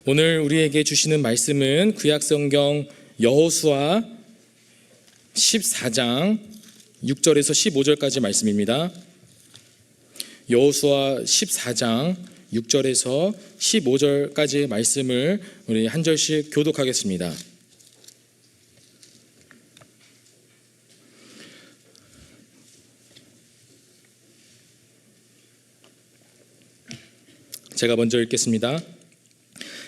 오늘 우리에게 주시는 말씀은 구약성경 여호수아 14장 6절에서 15절까지 말씀입니다. 여호수아 14장 6절에서 15절까지의 말씀을 우리 한 절씩 교독하겠습니다. 제가 먼저 읽겠습니다.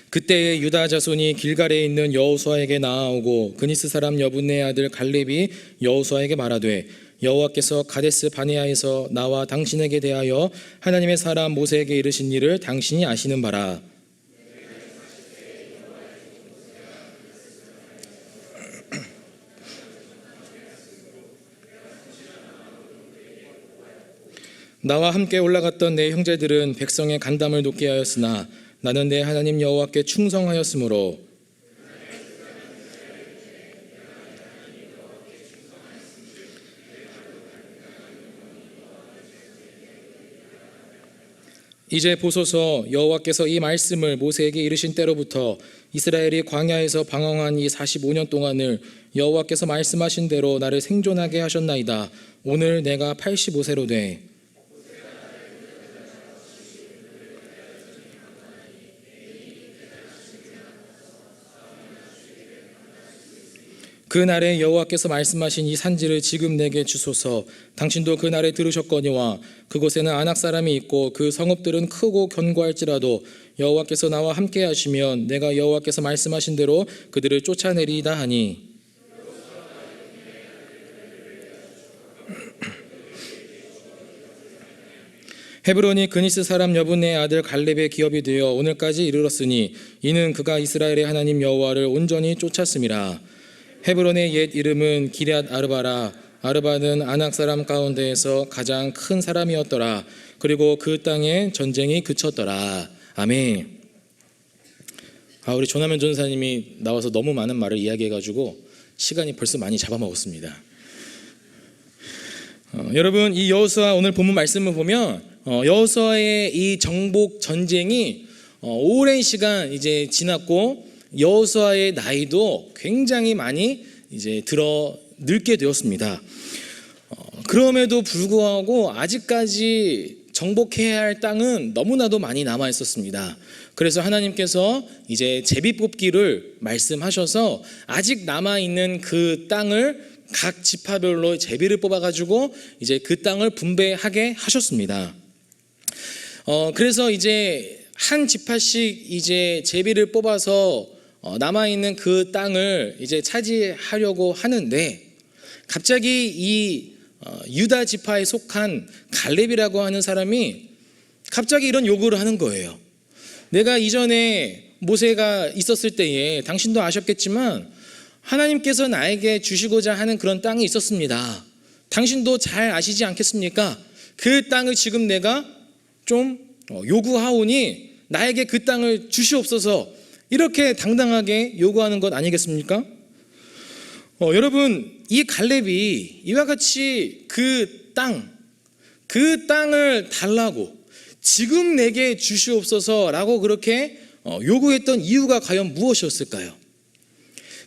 그때에 유다 자손이 길갈에 있는 여호수아에게 나아오고 그니스 사람 여분네 아들 갈렙이 여호수아에게 말하되 여호와께서 가데스 바네아에서 나와 당신에게 대하여 하나님의 사람 모세에게 이르신 일을 당신이 아시는 바라. 나와 함께 올라갔던 내 형제들은 백성의 간담을 높게 하였으나 나는 내 하나님 여호와께 충성하였으므로 이제 보소서, 여호와께서 이 말씀을 모세에게 이르신 때로부터 이스라엘이 광야에서 방황한 이 45년 동안을 여호와께서 말씀하신 대로 나를 생존하게 하셨나이다. 오늘 내가 85세로 돼 그 날에 여호와께서 말씀하신 이 산지를 지금 내게 주소서. 당신도 그 날에 들으셨거니와 그곳에는 아낙 사람이 있고 그 성읍들은 크고 견고할지라도 여호와께서 나와 함께 하시면 내가 여호와께서 말씀하신 대로 그들을 쫓아내리이다 하니 헤브론이 그니스 사람 여분네 아들 갈렙의 기업이 되어 오늘까지 이르렀으니 이는 그가 이스라엘의 하나님 여호와를 온전히 쫓았음이라. 헤브론의 옛 이름은 기럇 아르바라. 아르바는 아낙 사람 가운데에서 가장 큰 사람이었더라. 그리고 그 땅에 전쟁이 그쳤더라. 아멘. 우리 조남현 전사님이 나와서 너무 많은 말을 이야기해가지고 시간이 벌써 많이 잡아먹었습니다. 여러분, 이 여호수아 오늘 본문 말씀을 보면 여호수아의 이 정복 전쟁이 오랜 시간 이제 지났고 여호수아의 나이도 굉장히 많이 이제 늙게 되었습니다. 그럼에도 불구하고 아직까지 정복해야 할 땅은 너무나도 많이 남아 있었습니다. 그래서 하나님께서 이제 제비뽑기를 말씀하셔서 아직 남아 있는 그 땅을 각 지파별로 제비를 뽑아가지고 이제 그 땅을 분배하게 하셨습니다. 그래서 이제 한 지파씩 이제 제비를 뽑아서 남아있는 그 땅을 이제 차지하려고 하는데 갑자기 이 유다 지파에 속한 갈렙이라고 하는 사람이 갑자기 이런 요구를 하는 거예요. 내가 이전에 모세가 있었을 때에 당신도 아셨겠지만 하나님께서 나에게 주시고자 하는 그런 땅이 있었습니다. 당신도 잘 아시지 않겠습니까? 그 땅을 지금 내가 좀 요구하오니 나에게 그 땅을 주시옵소서. 이렇게 당당하게 요구하는 것 아니겠습니까? 여러분, 이 갈렙이 이와 같이 그 땅을 달라고 지금 내게 주시옵소서라고 그렇게 요구했던 이유가 과연 무엇이었을까요?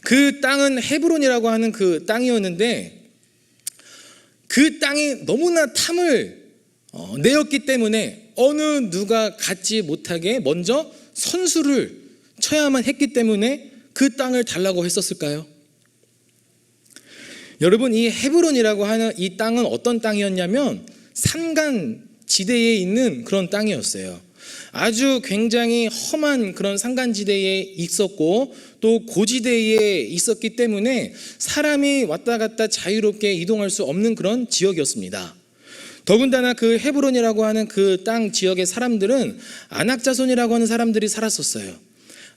그 땅은 헤브론이라고 하는 그 땅이었는데 그 땅이 너무나 탐을 내었기 때문에 어느 누가 갖지 못하게 먼저 선수를 쳐야만 했기 때문에 그 땅을 달라고 했었을까요? 여러분, 이 헤브론이라고 하는 이 땅은 어떤 땅이었냐면 산간지대에 있는 그런 땅이었어요. 아주 굉장히 험한 그런 산간지대에 있었고 또 고지대에 있었기 때문에 사람이 왔다 갔다 자유롭게 이동할 수 없는 그런 지역이었습니다. 더군다나 그 헤브론이라고 하는 그 땅 지역의 사람들은 아낙 자손이라고 하는 사람들이 살았었어요.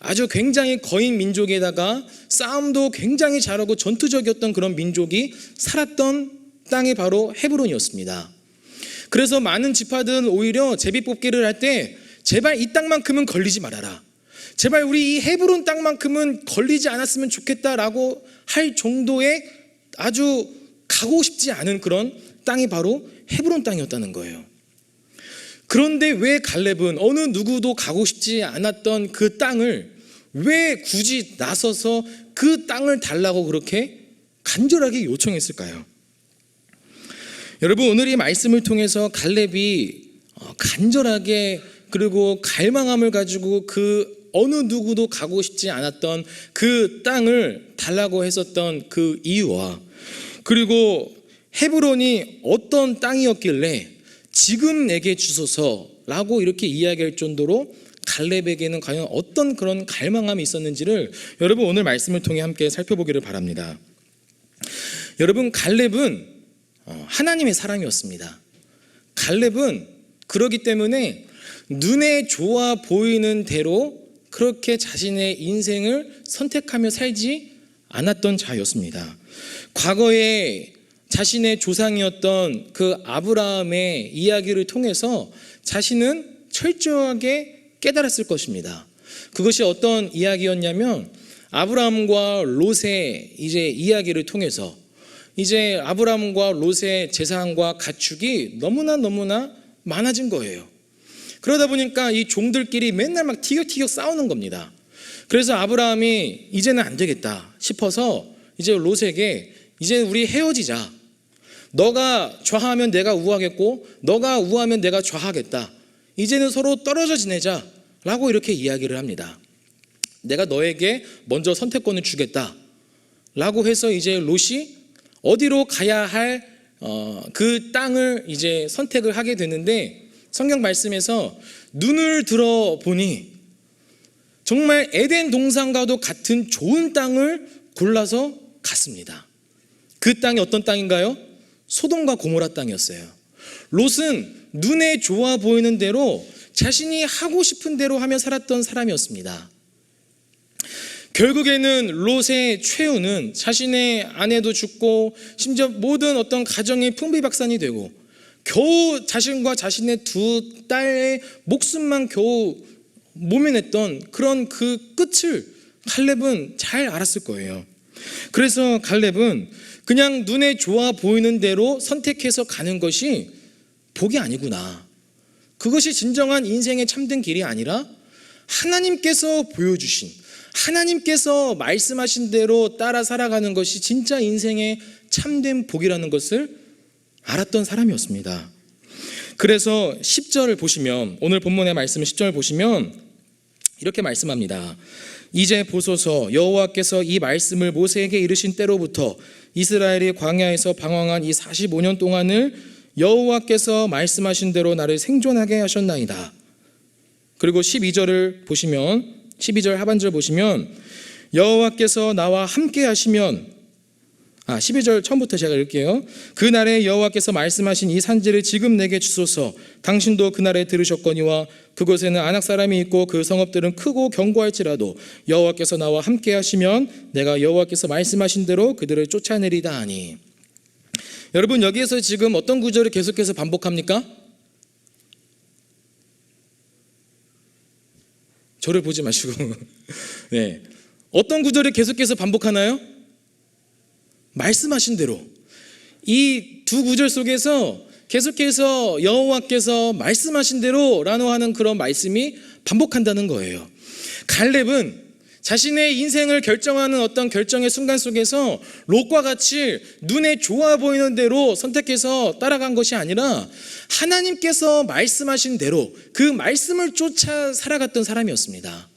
아주 굉장히 거인 민족에다가 싸움도 굉장히 잘하고 전투적이었던 그런 민족이 살았던 땅이 바로 헤브론이었습니다. 그래서 많은 지파들은 오히려 제비뽑기를 할 때 제발 이 땅만큼은 걸리지 말아라. 제발 우리 이 헤브론 땅만큼은 걸리지 않았으면 좋겠다라고 할 정도의 아주 가고 싶지 않은 그런 땅이 바로 헤브론 땅이었다는 거예요. 그런데 왜 갈렙은 어느 누구도 가고 싶지 않았던 그 땅을 왜 굳이 나서서 그 땅을 달라고 그렇게 간절하게 요청했을까요? 여러분, 오늘 이 말씀을 통해서 갈렙이 간절하게 그리고 갈망함을 가지고 그 어느 누구도 가고 싶지 않았던 그 땅을 달라고 했었던 그 이유와, 그리고 헤브론이 어떤 땅이었길래 지금 내게 주소서라고 이렇게 이야기할 정도로 갈렙에게는 과연 어떤 그런 갈망함이 있었는지를 여러분 오늘 말씀을 통해 함께 살펴보기를 바랍니다. 여러분, 갈렙은 하나님의 사람이었습니다. 갈렙은 그러기 때문에 눈에 좋아 보이는 대로 그렇게 자신의 인생을 선택하며 살지 않았던 자였습니다. 과거에 자신의 조상이었던 그 아브라함의 이야기를 통해서 자신은 철저하게 깨달았을 것입니다. 그것이 어떤 이야기였냐면, 아브라함과 롯의 이제 이야기를 통해서 이제 아브라함과 롯의 재산과 가축이 너무나 많아진 거예요. 그러다 보니까 이 종들끼리 맨날 막 티격태격 싸우는 겁니다. 그래서 아브라함이 이제는 안 되겠다 싶어서 이제 롯에게 이제 우리 헤어지자. 너가 좌하면 내가 우하겠고 너가 우하면 내가 좌하겠다. 이제는 서로 떨어져 지내자 라고 이렇게 이야기를 합니다. 내가 너에게 먼저 선택권을 주겠다 라고 해서 이제 롯이 어디로 가야 할 그 땅을 이제 선택을 하게 되는데, 성경 말씀에서 눈을 들어 보니 정말 에덴 동산과도 같은 좋은 땅을 골라서 갔습니다. 그 땅이 어떤 땅인가요? 소돔과 고모라 땅이었어요. 롯은 눈에 좋아 보이는 대로 자신이 하고 싶은 대로 하며 살았던 사람이었습니다. 결국에는 롯의 최후는 자신의 아내도 죽고 심지어 모든 어떤 가정이 풍비박산이 되고 겨우 자신과 자신의 두 딸의 목숨만 겨우 모면했던 그런 그 끝을 갈렙은 잘 알았을 거예요. 그래서 갈렙은 그냥 눈에 좋아 보이는 대로 선택해서 가는 것이 복이 아니구나, 그것이 진정한 인생의 참된 길이 아니라 하나님께서 보여주신, 하나님께서 말씀하신 대로 따라 살아가는 것이 진짜 인생의 참된 복이라는 것을 알았던 사람이었습니다. 그래서 10절을 보시면, 오늘 본문의 말씀 10절 보시면 이렇게 말씀합니다. 이제 보소서, 여호와께서 이 말씀을 모세에게 이르신 때로부터 이스라엘이 광야에서 방황한 이 45년 동안을 여호와께서 말씀하신 대로 나를 생존하게 하셨나이다. 그리고 12절을 보시면, 12절 하반절 보시면 여호와께서 나와 함께 하시면, 12절 처음부터 제가 읽을게요. 그날에 여호와께서 말씀하신 이 산지를 지금 내게 주소서. 당신도 그날에 들으셨거니와 그곳에는 아낙 사람이 있고 그 성읍들은 크고 견고할지라도 여호와께서 나와 함께 하시면 내가 여호와께서 말씀하신 대로 그들을 쫓아내리다 하니. 여러분, 여기에서 지금 어떤 구절을 계속해서 반복합니까? 저를 보지 마시고 네. 어떤 구절을 계속해서 반복하나요? 말씀하신 대로. 이 두 구절 속에서 계속해서 여호와께서 말씀하신 대로 라고 하는 그런 말씀이 반복한다는 거예요. 갈렙은 자신의 인생을 결정하는 어떤 결정의 순간 속에서 롯과 같이 눈에 좋아 보이는 대로 선택해서 따라간 것이 아니라 하나님께서 말씀하신 대로 그 말씀을 쫓아 살아갔던 사람이었습니다.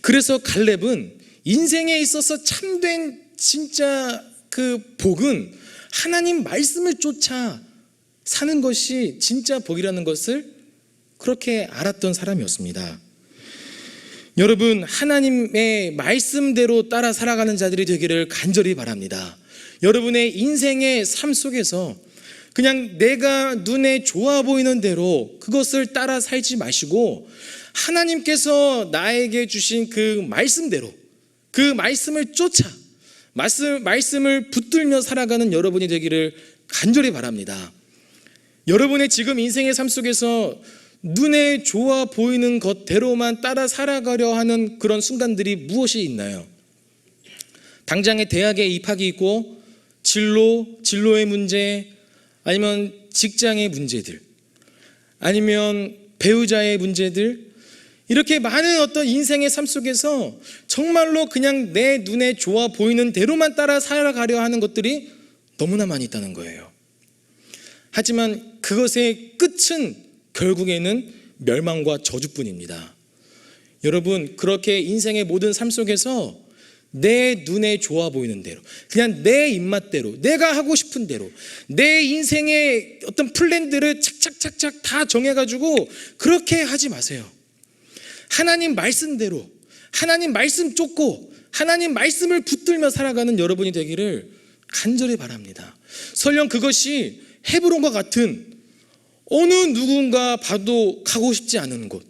그래서 갈렙은 인생에 있어서 참된 진짜 그 복은 하나님 말씀을 쫓아 사는 것이 진짜 복이라는 것을 그렇게 알았던 사람이었습니다. 여러분, 하나님의 말씀대로 따라 살아가는 자들이 되기를 간절히 바랍니다. 여러분의 인생의 삶 속에서 그냥 내가 눈에 좋아 보이는 대로 그것을 따라 살지 마시고 하나님께서 나에게 주신 그 말씀대로, 그 말씀을 쫓아 말씀을 붙들며 살아가는 여러분이 되기를 간절히 바랍니다. 여러분의 지금 인생의 삶 속에서 눈에 좋아 보이는 것대로만 따라 살아가려 하는 그런 순간들이 무엇이 있나요? 당장의 대학에 입학이 있고 진로의 문제, 아니면 직장의 문제들, 아니면 배우자의 문제들, 이렇게 많은 어떤 인생의 삶 속에서 정말로 그냥 내 눈에 좋아 보이는 대로만 따라 살아가려 하는 것들이 너무나 많이 있다는 거예요. 하지만 그것의 끝은 결국에는 멸망과 저주뿐입니다. 여러분, 그렇게 인생의 모든 삶 속에서 내 눈에 좋아 보이는 대로, 그냥 내 입맛대로, 내가 하고 싶은 대로, 내 인생의 어떤 플랜들을 착착착착 다 정해가지고 그렇게 하지 마세요. 하나님 말씀대로, 하나님 말씀 쫓고 하나님 말씀을 붙들며 살아가는 여러분이 되기를 간절히 바랍니다. 설령 그것이 헤브론과 같은 어느 누군가 봐도 가고 싶지 않은 곳,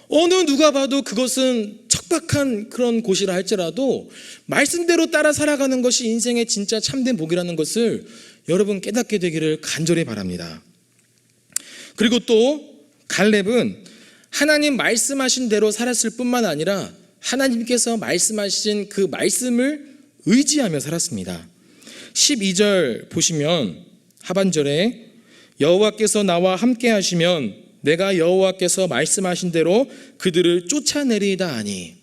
어느 누가 봐도 그것은 척박한 그런 곳이라 할지라도 말씀대로 따라 살아가는 것이 인생의 진짜 참된 복이라는 것을 여러분 깨닫게 되기를 간절히 바랍니다. 그리고 또 갈렙은 하나님 말씀하신 대로 살았을 뿐만 아니라 하나님께서 말씀하신 그 말씀을 의지하며 살았습니다. 12절 보시면 하반절에 여호와께서 나와 함께 하시면 내가 여호와께서 말씀하신 대로 그들을 쫓아내리이다 하니,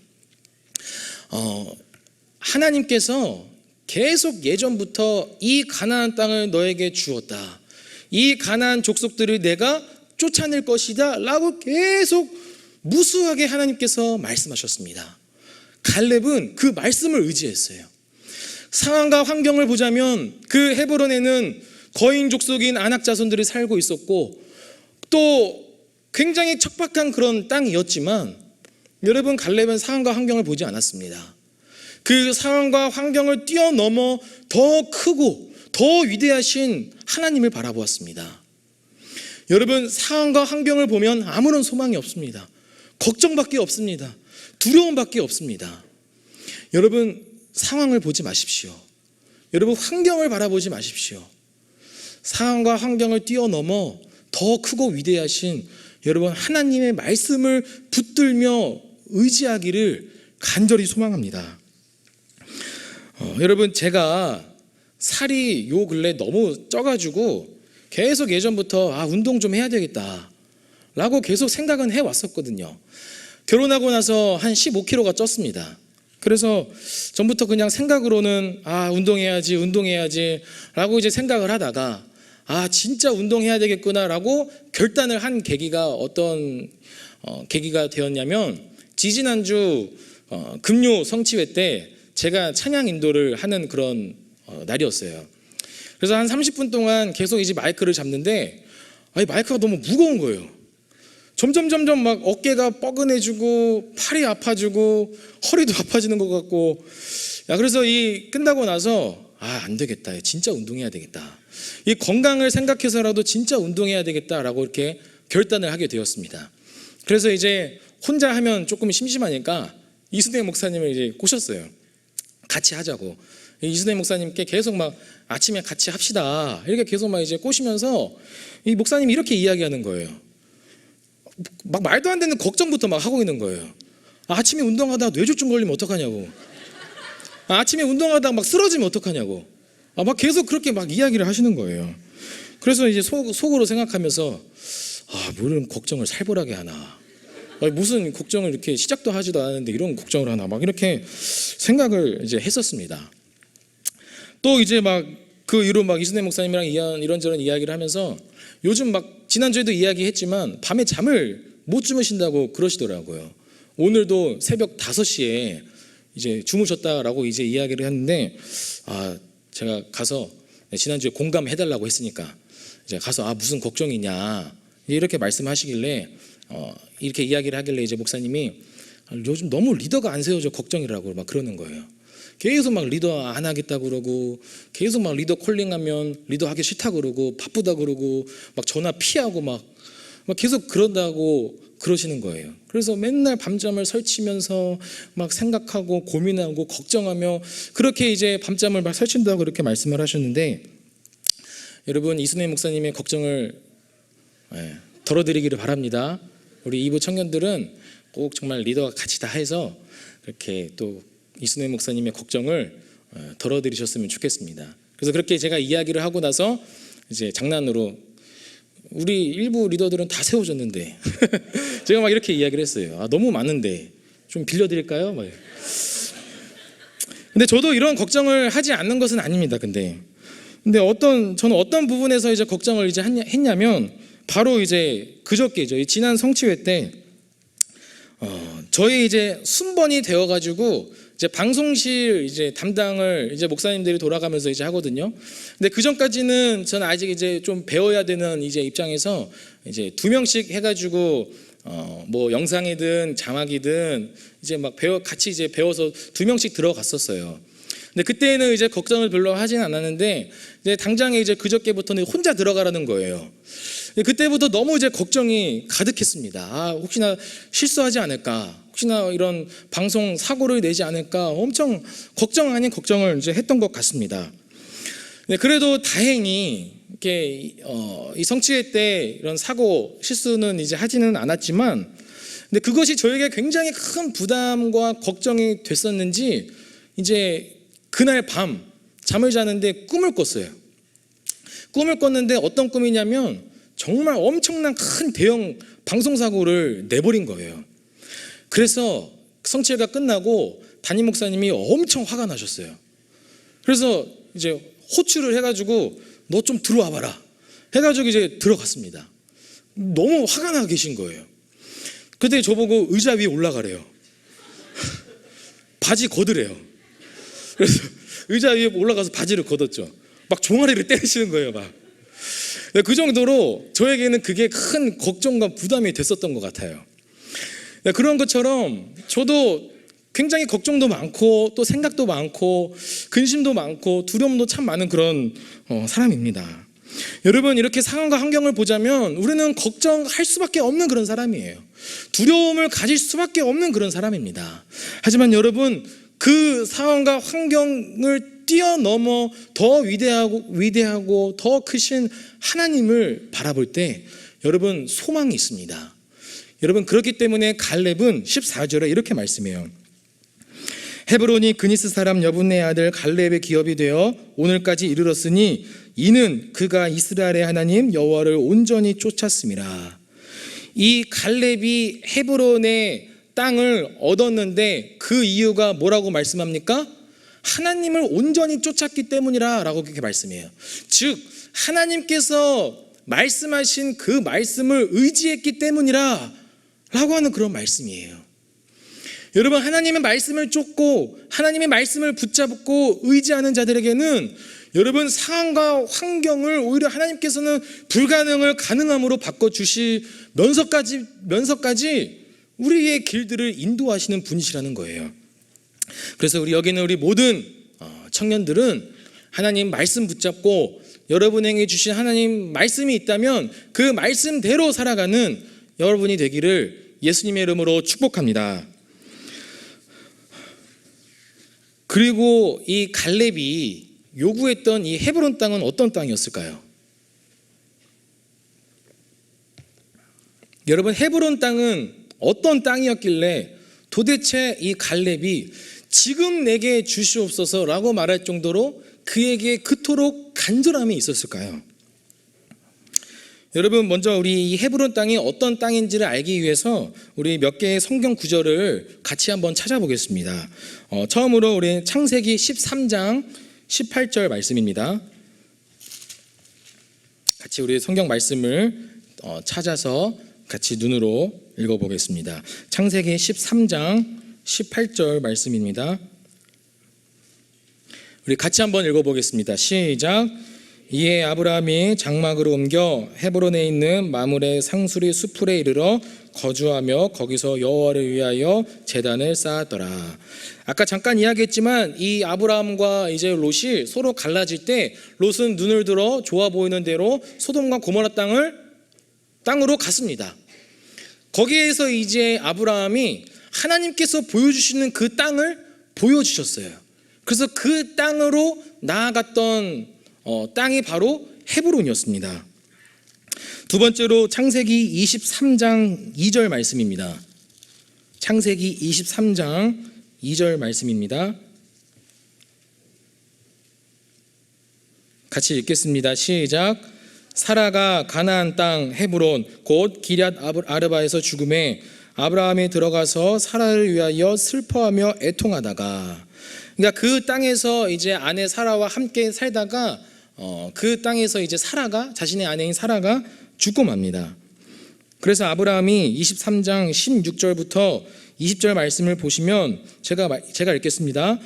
하나님께서 계속 예전부터 이 가나안 땅을 너에게 주었다, 이 가나안 족속들을 내가 쫓아낼 것이다 라고 계속 무수하게 하나님께서 말씀하셨습니다. 갈렙은 그 말씀을 의지했어요. 상황과 환경을 보자면 그 헤브론에는 거인 족속인 아낙 자손들이 살고 있었고 또 굉장히 척박한 그런 땅이었지만, 여러분, 갈렙은 상황과 환경을 보지 않았습니다. 그 상황과 환경을 뛰어넘어 더 크고 더 위대하신 하나님을 바라보았습니다. 여러분, 상황과 환경을 보면 아무런 소망이 없습니다. 걱정밖에 없습니다. 두려움밖에 없습니다. 여러분, 상황을 보지 마십시오. 여러분, 환경을 바라보지 마십시오. 상황과 환경을 뛰어넘어 더 크고 위대하신 여러분 하나님의 말씀을 붙들며 의지하기를 간절히 소망합니다. 여러분, 제가 살이 요 근래 너무 쪄가지고 계속 예전부터 운동 좀 해야 되겠다 라고 계속 생각은 해왔었거든요. 결혼하고 나서 한 15kg가 쪘습니다. 그래서 전부터 그냥 생각으로는 운동해야지 라고 이제 생각을 하다가 진짜 운동해야 되겠구나 라고 결단을 한 계기가 어떤 계기가 되었냐면, 지지난주 금요 성취회 때 제가 찬양 인도를 하는 그런 날이었어요. 그래서 한 30분 동안 계속 이제 마이크를 잡는데 마이크가 너무 무거운 거예요. 점점 막 어깨가 뻐근해지고 팔이 아파지고 허리도 아파지는 것 같고, 그래서 이 끝나고 나서 안 되겠다, 진짜 운동해야 되겠다, 이 건강을 생각해서라도 진짜 운동해야 되겠다라고 이렇게 결단을 하게 되었습니다. 그래서 이제 혼자 하면 조금 심심하니까 이순혜 목사님을 이제 꼬셨어요. 같이 하자고. 이순혜 목사님께 계속 막 아침에 같이 합시다 이렇게 계속 막 이제 꼬시면서 이 목사님이 이렇게 이야기하는 거예요. 막 말도 안 되는 걱정부터 막 하고 있는 거예요. 아침에 운동하다가 뇌졸중 걸리면 어떡하냐고, 아침에 운동하다가 막 쓰러지면 어떡하냐고, 막 계속 그렇게 막 이야기를 하시는 거예요. 그래서 이제 속으로 생각하면서 뭐 이런 걱정을 살벌하게 하나, 무슨 걱정을 이렇게 시작도 하지도 않았는데 이런 걱정을 하나, 막 이렇게 생각을 이제 했었습니다. 또 이제 막 그 이후로 막 이순혜 목사님이랑 이런저런 이야기를 하면서 요즘 막 지난주에도 이야기했지만 밤에 잠을 못 주무신다고 그러시더라고요. 오늘도 새벽 5시에 이제 주무셨다라고 이제 이야기를 했는데, 제가 가서 지난주에 공감해달라고 했으니까 이제 가서 무슨 걱정이냐 이렇게 말씀하시길래 이렇게 이야기를 하길래 이제 목사님이 요즘 너무 리더가 안 세워져 걱정이라고 막 그러는 거예요. 계속 막 리더 안 하겠다고 그러고, 계속 막 리더 콜링하면 리더 하기 싫다 그러고, 바쁘다 그러고, 막 전화 피하고 막 계속 그런다고 그러시는 거예요. 그래서 맨날 밤잠을 설치면서 막 생각하고 고민하고 걱정하며 그렇게 이제 밤잠을 막 설친다고 그렇게 말씀을 하셨는데, 여러분, 이순혜 목사님의 걱정을 덜어드리기를 바랍니다. 우리 이부 청년들은 꼭 정말 리더가 같이 다 해서 그렇게 또 이순혜 목사님의 걱정을 덜어드리셨으면 좋겠습니다. 그래서 그렇게 제가 이야기를 하고 나서 이제 장난으로 우리 일부 리더들은 다 세워졌는데 제가 막 이렇게 이야기를 했어요. 너무 많은데 좀 빌려드릴까요? 막. 근데 저도 이런 걱정을 하지 않는 것은 아닙니다. 근데 저는 어떤 부분에서 이제 걱정을 이제 했냐면 바로 이제 그저께죠. 지난 성취회 때 저희 이제 순번이 되어가지고 이제 방송실 이제 담당을 이제 목사님들이 돌아가면서 이제 하거든요. 근데 그 전까지는 저는 아직 이제 좀 배워야 되는 이제 입장에서 이제 2명씩 해가지고 뭐 영상이든 자막이든 이제 막 같이 이제 배워서 2명씩 들어갔었어요. 근데 그때는 이제 걱정을 별로 하진 않았는데 이제 당장에 이제 그저께부터는 혼자 들어가라는 거예요. 그때부터 너무 이제 걱정이 가득했습니다. 혹시나 실수하지 않을까, 혹시나 이런 방송 사고를 내지 않을까 엄청 걱정 아닌 걱정을 이제 했던 것 같습니다. 그래도 다행히 이렇게 이 성취회 때 이런 사고 실수는 이제 하지는 않았지만, 근데 그것이 저에게 굉장히 큰 부담과 걱정이 됐었는지 이제 그날 밤 잠을 자는데 꿈을 꿨어요. 꿈을 꿨는데 어떤 꿈이냐면 정말 엄청난 큰 대형 방송사고를 내버린 거예요. 그래서 성취회가 끝나고 담임 목사님이 엄청 화가 나셨어요. 그래서 이제 호출을 해가지고 너 좀 들어와 봐라 해가지고 이제 들어갔습니다. 너무 화가 나 계신 거예요. 그때 저보고 의자 위에 올라가래요. 바지 걷으래요. 그래서 의자 위에 올라가서 바지를 걷었죠. 막 종아리를 때리시는 거예요. 막. 그 정도로 저에게는 그게 큰 걱정과 부담이 됐었던 것 같아요. 그런 것처럼 저도 굉장히 걱정도 많고 또 생각도 많고 근심도 많고 두려움도 참 많은 그런 사람입니다. 여러분, 이렇게 상황과 환경을 보자면 우리는 걱정할 수밖에 없는 그런 사람이에요. 두려움을 가질 수밖에 없는 그런 사람입니다. 하지만 여러분, 그 상황과 환경을 뛰어넘어 더 위대하고 더 크신 하나님을 바라볼 때 여러분 소망이 있습니다. 여러분, 그렇기 때문에 갈렙은 14절에 이렇게 말씀해요. 헤브론이 그니스 사람 여분의 아들 갈렙의 기업이 되어 오늘까지 이르렀으니 이는 그가 이스라엘의 하나님 여호와를 온전히 쫓았음이라. 이 갈렙이 헤브론의 땅을 얻었는데 그 이유가 뭐라고 말씀합니까? 하나님을 온전히 쫓았기 때문이라 라고 그렇게 말씀해요. 즉 하나님께서 말씀하신 그 말씀을 의지했기 때문이라 라고 하는 그런 말씀이에요. 여러분, 하나님의 말씀을 쫓고 하나님의 말씀을 붙잡고 의지하는 자들에게는 여러분 상황과 환경을 오히려 하나님께서는 불가능을 가능함으로 바꿔주시면서까지 우리의 길들을 인도하시는 분이시라는 거예요. 그래서 우리 모든 청년들은 하나님 말씀 붙잡고 여러분에게 주신 하나님 말씀이 있다면 그 말씀대로 살아가는 여러분이 되기를 예수님의 이름으로 축복합니다. 그리고 이 갈렙이 요구했던 이 헤브론 땅은 어떤 땅이었을까요? 여러분, 헤브론 땅은 어떤 땅이었길래 도대체 이 갈렙이 지금 내게 주시옵소서라고 말할 정도로 그에게 그토록 간절함이 있었을까요? 여러분, 먼저 우리 이 헤브론 땅이 어떤 땅인지를 알기 위해서 우리 몇 개의 성경 구절을 같이 한번 찾아보겠습니다. 처음으로 우리 창세기 13장 18절 말씀입니다. 같이 우리 성경 말씀을 찾아서 같이 눈으로 읽어보겠습니다. 창세기 13장 18절 말씀입니다. 우리 같이 한번 읽어보겠습니다. 시작. 이에 아브라함이 장막으로 옮겨 헤브론에 있는 마므레 상수리 수풀에 이르러 거주하며 거기서 여호와를 위하여 제단을 쌓았더라. 아까 잠깐 이야기했지만 이 아브라함과 이제 롯이 서로 갈라질 때 롯은 눈을 들어 좋아 보이는 대로 소돔과 고모라 땅으로 갔습니다. 거기에서 이제 아브라함이 하나님께서 보여주시는 그 땅을 보여주셨어요. 그래서 그 땅으로 나아갔던 땅이 바로 헤브론이었습니다. 두 번째로 창세기 23장 2절 말씀입니다. 창세기 23장 2절 말씀입니다. 같이 읽겠습니다. 시작. 사라가 가나안 땅 헤브론 곧 기럇 아르바에서 죽음에 아브라함이 들어가서 사라를 위하여 슬퍼하며 애통하다가, 그러니까 그 땅에서 이제 아내 사라와 함께 살다가 그 땅에서 이제 사라가, 자신의 아내인 사라가 죽고 맙니다. 그래서 아브라함이 23장 16절부터 20절 말씀을 보시면 제가 읽겠습니다.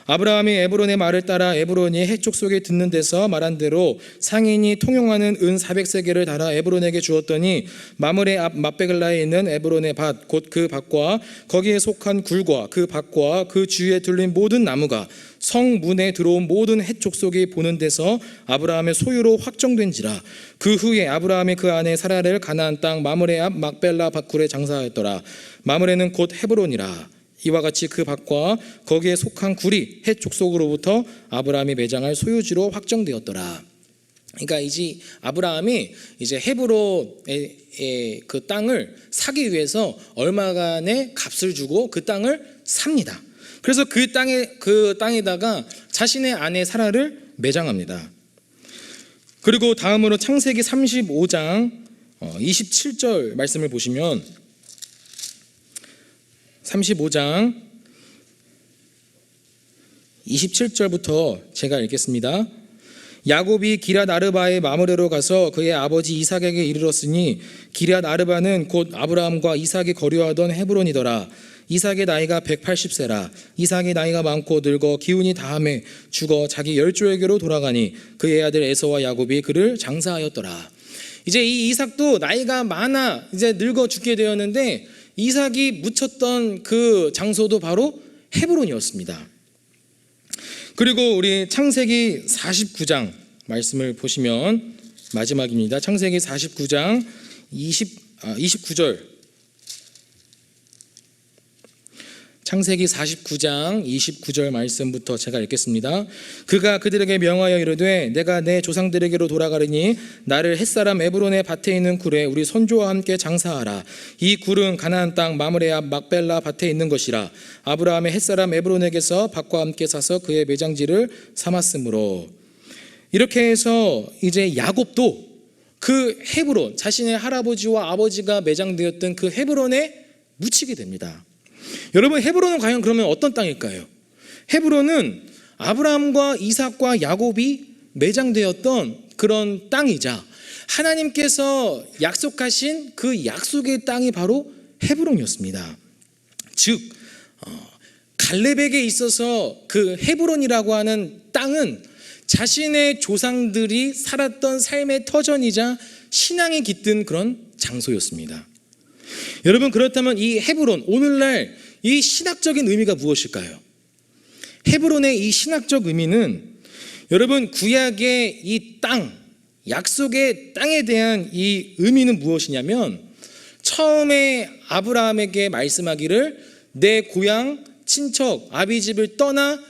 아브라함이 에브론의 말을 따라 에브론이 해쪽 속에 듣는 데서 말한 대로 상인이 통용하는 은 400세겔을 달아 에브론에게 주었더니 마므레 앞 맙베글라에 있는 에브론의 밭 곧 그 밭과 거기에 속한 굴과 그 밭과 그 주위에 둘린 모든 나무가 성문에 들어온 모든 해쪽 속에 보는 데서 아브라함의 소유로 확정된지라. 그 후에 아브라함이 그 아내 사라를 가나안 땅 마므레 앞 막벨라 밭굴에 장사하였더라. 마므레는 곧 헤브론이라. 이와 같이 그 밭과 거기에 속한 굴이 해쪽 속으로부터 아브라함이 매장할 소유지로 확정되었더라. 그러니까 이제 아브라함이 이제 헤브론의 그 땅을 사기 위해서 얼마간의 값을 주고 그 땅을 삽니다. 그래서 그 땅에다가 자신의 아내 사라를 매장합니다. 그리고 다음으로 창세기 35장 27절 말씀을 보시면 35장 27절부터 제가 읽겠습니다. 야곱이 기럇 아르바의 마므레로 가서 그의 아버지 이삭에게 이르렀으니 기럇 아르바는 곧 아브라함과 이삭이 거류하던 헤브론이더라. 이삭의 나이가 180세라. 이삭의 나이가 많고 늙어 기운이 다함에 죽어 자기 열조에게로 돌아가니 그의 아들 에서와 야곱이 그를 장사하였더라. 이제 이 이삭도 나이가 많아 이제 늙어 죽게 되었는데 이삭이 묻혔던 그 장소도 바로 헤브론이었습니다. 그리고 우리 창세기 49장 말씀을 보시면 마지막입니다. 창세기 49장 29절. 창세기 49장 29절 말씀부터 제가 읽겠습니다. 그가 그들에게 명하여 이르되 내가 내 조상들에게로 돌아가리니 나를 햇사람 에브론의 밭에 있는 굴에 우리 선조와 함께 장사하라. 이 굴은 가나안 땅 마므레 앞 막벨라 밭에 있는 것이라. 아브라함의 햇사람 에브론에게서 밭과 함께 사서 그의 매장지를 삼았으므로. 이렇게 해서 이제 야곱도 그 헤브론, 자신의 할아버지와 아버지가 매장되었던 그 헤브론에 묻히게 됩니다. 여러분, 헤브론은 과연 그러면 어떤 땅일까요? 헤브론은 아브라함과 이삭과 야곱이 매장되었던 그런 땅이자 하나님께서 약속하신 그 약속의 땅이 바로 헤브론이었습니다. 즉 갈렙에게 있어서 그 헤브론이라고 하는 땅은 자신의 조상들이 살았던 삶의 터전이자 신앙이 깃든 그런 장소였습니다. 여러분, 그렇다면 이 헤브론, 오늘날 이 신학적인 의미가 무엇일까요? 헤브론의 이 신학적 의미는 여러분, 구약의 이 땅, 약속의 땅에 대한 이 의미는 무엇이냐면 처음에 아브라함에게 말씀하기를 내 고향, 친척, 아비 집을 떠나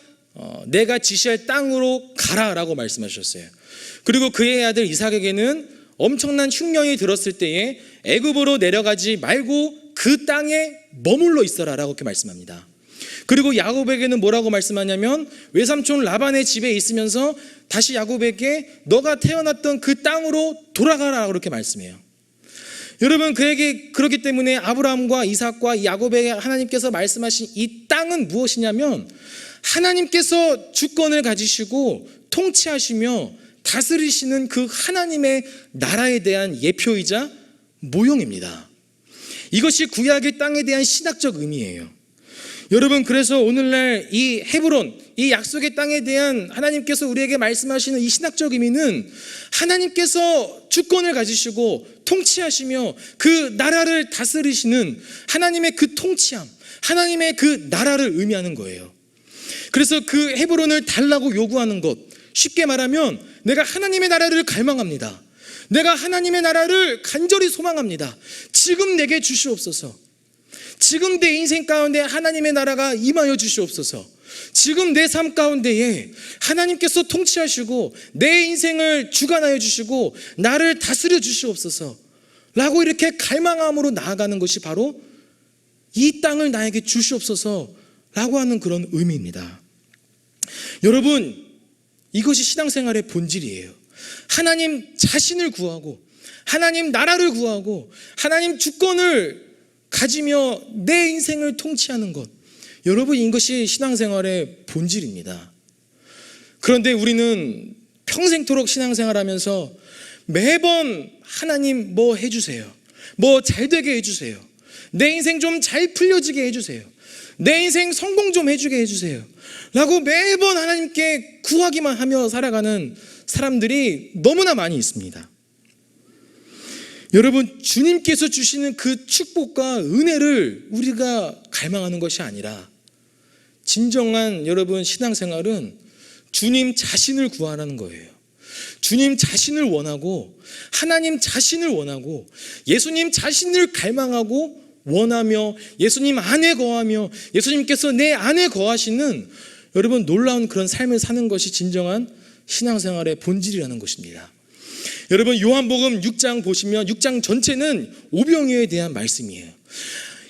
내가 지시할 땅으로 가라라고 말씀하셨어요. 그리고 그의 아들 이삭에게는 엄청난 흉년이 들었을 때에 애굽으로 내려가지 말고 그 땅에 머물러 있어라라고 이렇게 말씀합니다. 그리고 야곱에게는 뭐라고 말씀하냐면 외삼촌 라반의 집에 있으면서 다시 야곱에게 너가 태어났던 그 땅으로 돌아가라라고 그렇게 말씀해요. 여러분, 그에게 그렇기 때문에 아브라함과 이삭과 야곱에게 하나님께서 말씀하신 이 땅은 무엇이냐면 하나님께서 주권을 가지시고 통치하시며 다스리시는 그 하나님의 나라에 대한 예표이자 모형입니다. 이것이 구약의 땅에 대한 신학적 의미예요. 여러분, 그래서 오늘날 이 헤브론, 이 약속의 땅에 대한 하나님께서 우리에게 말씀하시는 이 신학적 의미는 하나님께서 주권을 가지시고 통치하시며 그 나라를 다스리시는 하나님의 그 통치함, 하나님의 그 나라를 의미하는 거예요. 그래서 그 헤브론을 달라고 요구하는 것, 쉽게 말하면 내가 하나님의 나라를 갈망합니다. 내가 하나님의 나라를 간절히 소망합니다. 지금 내게 주시옵소서. 지금 내 인생 가운데 하나님의 나라가 임하여 주시옵소서. 지금 내 삶 가운데에 하나님께서 통치하시고 내 인생을 주관하여 주시고 나를 다스려 주시옵소서 라고 이렇게 갈망함으로 나아가는 것이 바로 이 땅을 나에게 주시옵소서 라고 하는 그런 의미입니다. 여러분, 이것이 신앙생활의 본질이에요. 하나님 자신을 구하고 하나님 나라를 구하고 하나님 주권을 가지며 내 인생을 통치하는 것, 여러분, 이것이 신앙생활의 본질입니다. 그런데 우리는 평생토록 신앙생활하면서 매번 하나님 뭐 해주세요, 뭐 잘되게 해주세요, 내 인생 좀 잘 풀려지게 해주세요, 내 인생 성공 좀 해주게 해주세요 라고 매번 하나님께 구하기만 하며 살아가는 사람들이 너무나 많이 있습니다. 여러분, 주님께서 주시는 그 축복과 은혜를 우리가 갈망하는 것이 아니라 진정한 여러분 신앙생활은 주님 자신을 구하라는 거예요. 주님 자신을 원하고 하나님 자신을 원하고 예수님 자신을 갈망하고 원하며 예수님 안에 거하며 예수님께서 내 안에 거하시는 여러분 놀라운 그런 삶을 사는 것이 진정한 신앙생활의 본질이라는 것입니다. 여러분, 요한복음 6장 보시면 6장 전체는 오병이어에 대한 말씀이에요.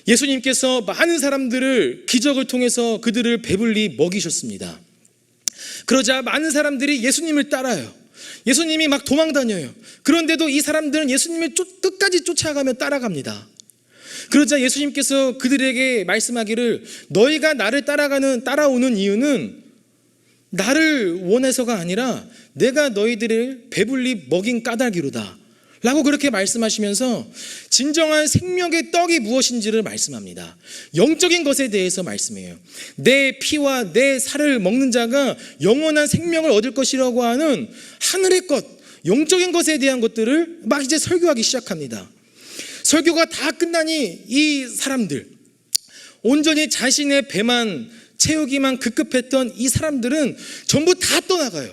예수님께서 많은 사람들을 기적을 통해서 그들을 배불리 먹이셨습니다. 그러자 많은 사람들이 예수님을 따라요. 예수님이 막 도망다녀요. 그런데도 이 사람들은 예수님을 끝까지 쫓아가며 따라갑니다. 그러자 예수님께서 그들에게 말씀하기를, 너희가 나를 따라오는 이유는 나를 원해서가 아니라 내가 너희들을 배불리 먹인 까닭이로다 라고 그렇게 말씀하시면서 진정한 생명의 떡이 무엇인지를 말씀합니다. 영적인 것에 대해서 말씀해요. 내 피와 내 살을 먹는 자가 영원한 생명을 얻을 것이라고 하는 하늘의 것, 영적인 것에 대한 것들을 막 이제 설교하기 시작합니다. 설교가 다 끝나니 이 사람들, 온전히 자신의 배만 채우기만 급급했던 이 사람들은 전부 다 떠나가요.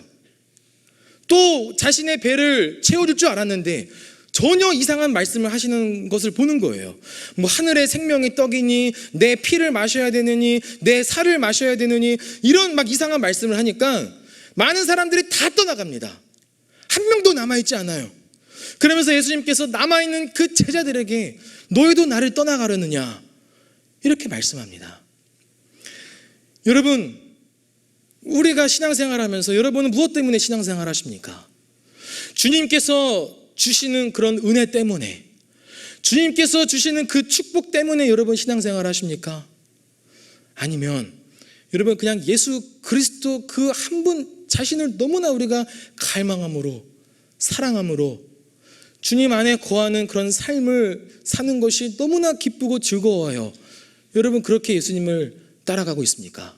또 자신의 배를 채워줄 줄 알았는데 전혀 이상한 말씀을 하시는 것을 보는 거예요. 뭐 하늘의 생명의 떡이니, 내 피를 마셔야 되느니, 내 살을 마셔야 되느니, 이런 막 이상한 말씀을 하니까 많은 사람들이 다 떠나갑니다. 한 명도 남아있지 않아요. 그러면서 예수님께서 남아있는 그 제자들에게 너희도 나를 떠나가려느냐 이렇게 말씀합니다. 여러분, 우리가 신앙생활하면서 여러분은 무엇 때문에 신앙생활 하십니까? 주님께서 주시는 그런 은혜 때문에, 주님께서 주시는 그 축복 때문에 여러분 신앙생활 하십니까? 아니면 여러분 그냥 예수 그리스도 그 한 분 자신을 너무나 우리가 갈망함으로 사랑함으로 주님 안에 거하는 그런 삶을 사는 것이 너무나 기쁘고 즐거워요. 여러분 그렇게 예수님을 따라가고 있습니까?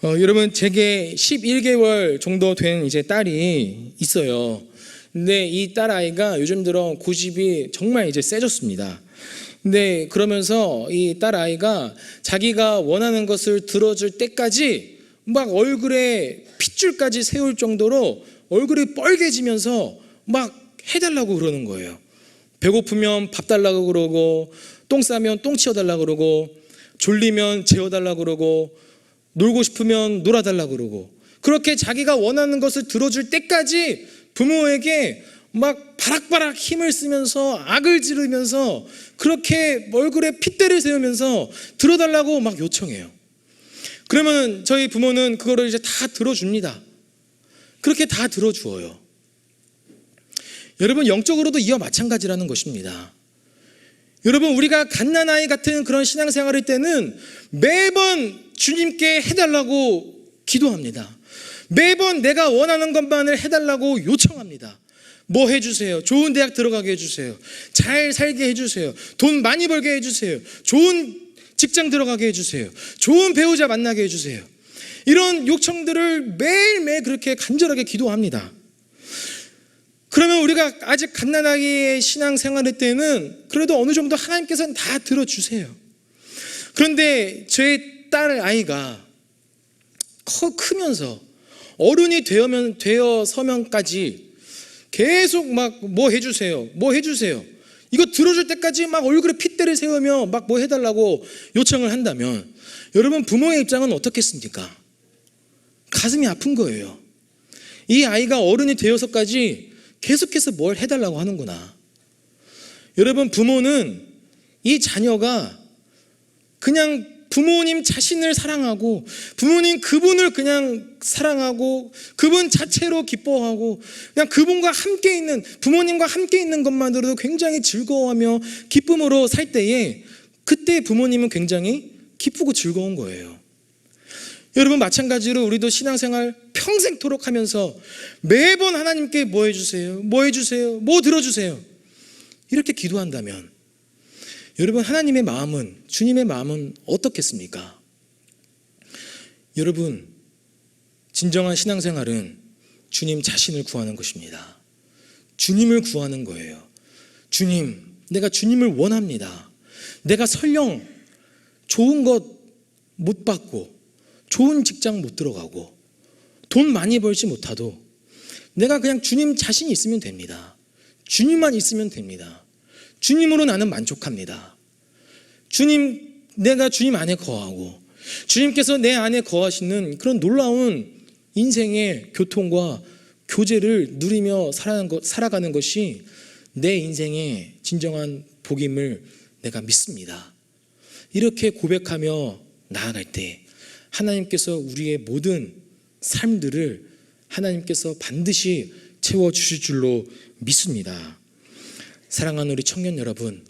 여러분, 제게 11개월 정도 된 이제 딸이 있어요. 근데 이 딸 아이가 요즘 들어 고집이 정말 이제 세졌습니다. 근데 그러면서 이 딸 아이가 자기가 원하는 것을 들어줄 때까지 막 얼굴에 핏줄까지 세울 정도로 얼굴이 뻘개지면서 막 해달라고 그러는 거예요. 배고프면 밥 달라고 그러고, 똥 싸면 똥 치워달라고 그러고, 졸리면 재워달라고 그러고, 놀고 싶으면 놀아달라고 그러고, 그렇게 자기가 원하는 것을 들어줄 때까지 부모에게 막 바락바락 힘을 쓰면서 악을 지르면서 그렇게 얼굴에 핏대를 세우면서 들어달라고 막 요청해요. 그러면 저희 부모는 그거를 이제 다 들어줍니다. 그렇게 다 들어주어요. 여러분, 영적으로도 이와 마찬가지라는 것입니다. 여러분, 우리가 갓난아이 같은 그런 신앙생활일 때는 매번 주님께 해달라고 기도합니다. 매번 내가 원하는 것만을 해달라고 요청합니다. 뭐 해주세요. 좋은 대학 들어가게 해주세요. 잘 살게 해주세요. 돈 많이 벌게 해주세요. 좋은 직장 들어가게 해주세요. 좋은 배우자 만나게 해주세요. 이런 요청들을 매일매일 그렇게 간절하게 기도합니다. 그러면 우리가 아직 갓난아기의 신앙생활일 때는 그래도 어느 정도 하나님께서는 다 들어주세요. 그런데 제 딸 아이가 크면서 어른이 되어서면까지 계속 막 뭐 해주세요, 뭐 해주세요, 이거 들어줄 때까지 막 얼굴에 핏대를 세우며 막 뭐 해달라고 요청을 한다면 여러분, 부모의 입장은 어떻겠습니까? 가슴이 아픈 거예요. 이 아이가 어른이 되어서까지 계속해서 뭘 해달라고 하는구나. 여러분, 부모는 이 자녀가 그냥 부모님 자신을 사랑하고 부모님 그분을 그냥 사랑하고 그분 자체로 기뻐하고 그냥 그분과 함께 있는 부모님과 함께 있는 것만으로도 굉장히 즐거워하며 기쁨으로 살 때에 그때 부모님은 굉장히 기쁘고 즐거운 거예요. 여러분 마찬가지로 우리도 신앙생활 평생토록 하면서 매번 하나님께 뭐 해주세요? 뭐 해주세요? 뭐 들어주세요? 이렇게 기도한다면 여러분 하나님의 마음은 주님의 마음은 어떻겠습니까? 여러분 진정한 신앙생활은 주님 자신을 구하는 것입니다. 주님을 구하는 거예요. 주님, 내가 주님을 원합니다. 내가 설령 좋은 것 못 받고 좋은 직장 못 들어가고 돈 많이 벌지 못하도 내가 그냥 주님 자신이 있으면 됩니다. 주님만 있으면 됩니다. 주님으로 나는 만족합니다. 주님, 내가 주님 안에 거하고 주님께서 내 안에 거하시는 그런 놀라운 인생의 교통과 교제를 누리며 살아가는 것이 내 인생의 진정한 복임을 내가 믿습니다. 이렇게 고백하며 나아갈 때 하나님께서 우리의 모든 삶들을 하나님께서 반드시 채워주실 줄로 믿습니다. 사랑하는 우리 청년 여러분,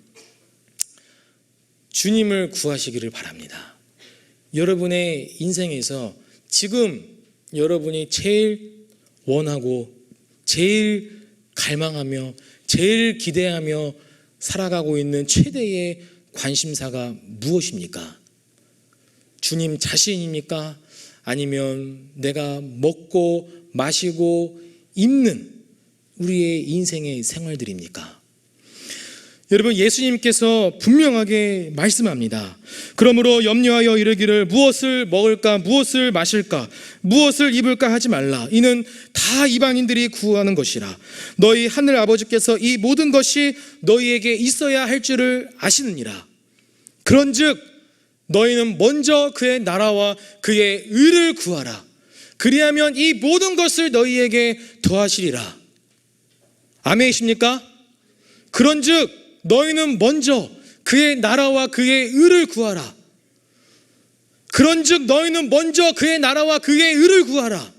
주님을 구하시기를 바랍니다. 여러분의 인생에서 지금 여러분이 제일 원하고 제일 갈망하며 제일 기대하며 살아가고 있는 최대의 관심사가 무엇입니까? 주님 자신입니까? 아니면 내가 먹고 마시고 입는 우리의 인생의 생활들입니까? 여러분 예수님께서 분명하게 말씀합니다. 그러므로 염려하여 이르기를 무엇을 먹을까 무엇을 마실까 무엇을 입을까 하지 말라. 이는 다 이방인들이 구하는 것이라. 너희 하늘 아버지께서 이 모든 것이 너희에게 있어야 할 줄을 아시느니라. 그런즉 너희는 먼저 그의 나라와 그의 의를 구하라. 그리하면 이 모든 것을 너희에게 더하시리라. 아멘이십니까? 그런즉 너희는 먼저 그의 나라와 그의 의를 구하라. 그런즉 너희는 먼저 그의 나라와 그의 의를 구하라.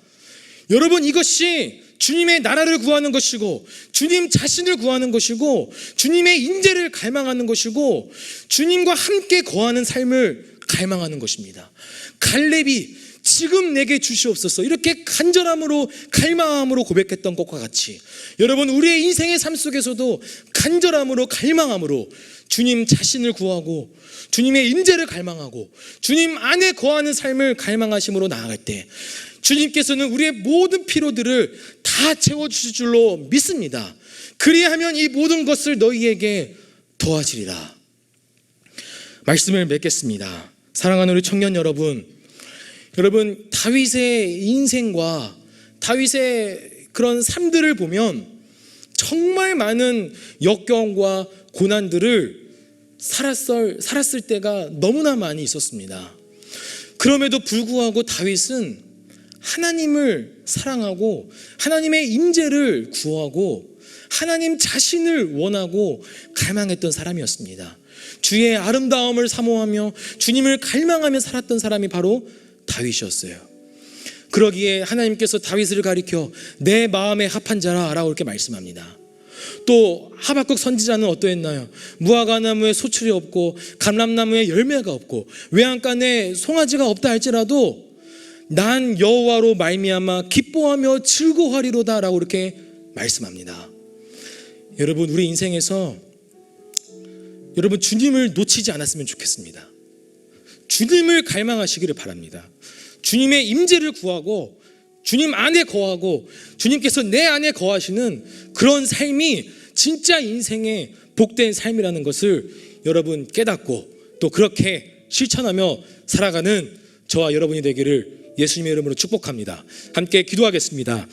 여러분 이것이 주님의 나라를 구하는 것이고 주님 자신을 구하는 것이고 주님의 인재를 갈망하는 것이고 주님과 함께 거하는 삶을 갈망하는 것입니다. 갈렙이 지금 내게 주시옵소서 이렇게 간절함으로 갈망함으로 고백했던 것과 같이 여러분 우리의 인생의 삶 속에서도 간절함으로 갈망함으로 주님 자신을 구하고 주님의 인재를 갈망하고 주님 안에 거하는 삶을 갈망하심으로 나아갈 때 주님께서는 우리의 모든 필요들을 다 채워주실 줄로 믿습니다. 그리하면 이 모든 것을 너희에게 더하시리라. 말씀을 맺겠습니다. 사랑하는 우리 청년 여러분, 다윗의 인생과 다윗의 그런 삶들을 보면 정말 많은 역경과 고난들을 살았을 때가 너무나 많이 있었습니다. 그럼에도 불구하고 다윗은 하나님을 사랑하고 하나님의 임재를 구하고 하나님 자신을 원하고 갈망했던 사람이었습니다. 주의 아름다움을 사모하며 주님을 갈망하며 살았던 사람이 바로 다윗이었어요. 그러기에 하나님께서 다윗을 가리켜 내 마음에 합한 자라라고 이렇게 말씀합니다. 또 하박국 선지자는 어떠했나요? 무화과나무에 소출이 없고 감람나무에 열매가 없고 외양간에 송아지가 없다 할지라도 난 여호와로 말미암아 기뻐하며 즐거워하리로다라고 이렇게 말씀합니다. 여러분 우리 인생에서 여러분 주님을 놓치지 않았으면 좋겠습니다. 주님을 갈망하시기를 바랍니다. 주님의 임재를 구하고 주님 안에 거하고 주님께서 내 안에 거하시는 그런 삶이 진짜 인생의 복된 삶이라는 것을 여러분 깨닫고 또 그렇게 실천하며 살아가는 저와 여러분이 되기를 예수님의 이름으로 축복합니다. 함께 기도하겠습니다.